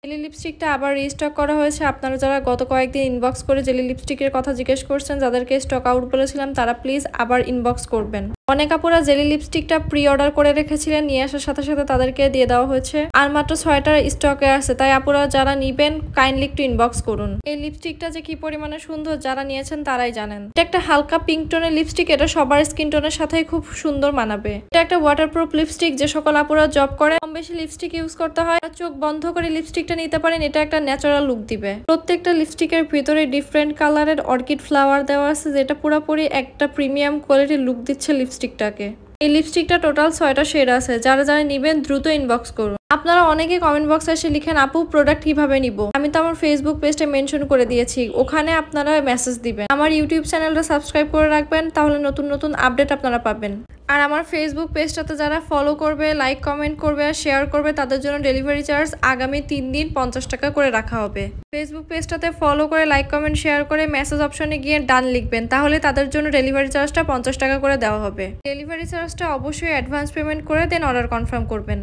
Jelly লিপস্টিকটা আবার restock করা হয়েছে। আপনারা যারা গত কয়েকদিন ইনবক্স করে জেলি লিপস্টিকের কথা জিজ্ঞেস করছেন, যাদেরকে স্টক আউট বলেছিলাম, তারা প্লিজ আবার ইনবক্স করবেন। অনেক আপুরা জেলি লিপস্টিকটা প্রি অর্ডার করে রেখেছিলেন, নিয়ে আসার সাথে সাথে তাদেরকে দিয়ে দেওয়া হয়েছে। আর মাত্র 6টা স্টকে আছে, তাই আপুরা যারা নিবেন কাইন্ডলি একটু ইনবক্স করুন। এই লিপস্টিকটা যে কি পরিমাণে সুন্দর, যারা নিয়েছেন তারাই জানেন। এটা একটা হালকা পিঙ্ক টোনের লিপস্টিক, এটা সবার স্কিন টোনের সাথে খুব সুন্দর মানাবে। এটা একটা ওয়াটারপ্রুফ লিপস্টিক, যে সকল আপুরা জব করে কম বেশি লিপস্টিক ইউজ করতে হয়, চোখ বন্ধ করে লিপস্টিকটা নিতে পারেন। এটা একটা ন্যাচারাল লুক দিবে। প্রত্যেকটা লিপস্টিকের ভিতরে ডিফারেন্ট কালারের অর্কিড ফ্লাওয়ার দেওয়া আছে, যেটা পুরোপুরি একটা প্রিমিয়াম কোয়ালিটির লুক দিচ্ছে লিপস্টিকটাকে। এই লিপস্টিকটা টোটাল 6টা শেড আছে। যারা যারা নিবেন দ্রুত ইনবক্স করুন। আপনারা অনেকে কমেন্ট বক্সে এসে লিখেন, আপু প্রোডাক্ট কিভাবে নিব। আমি তো আমার ফেসবুক পেজটা মেনশন করে দিয়েছি, ওখানে আপনারা মেসেজ দিবেন। আমার ইউটিউব চ্যানেলটা সাবস্ক্রাইব করে রাখবেন, তাহলে নতুন নতুন আপডেট আপনারা পাবেন। আর আমার ফেসবুক পেজটাতে যারা ফলো করবে, লাইক কমেন্ট করবে আর শেয়ার করবে, তাদের জন্য ডেলিভারি চার্জ আগামী 3 দিন 50 টাকা করে রাখা হবে। ফেসবুক পেজটাতে ফলো করে, লাইক কমেন্ট শেয়ার করে মেসেজ অপশনে গিয়ে ডান লিখবেন, তাহলে তাদের জন্য ডেলিভারি চার্জটা 50 টাকা করে দেওয়া হবে। ডেলিভারি চার্জটা অবশ্যই অ্যাডভান্স পেমেন্ট করে দেন অর্ডার কনফার্ম করবেন।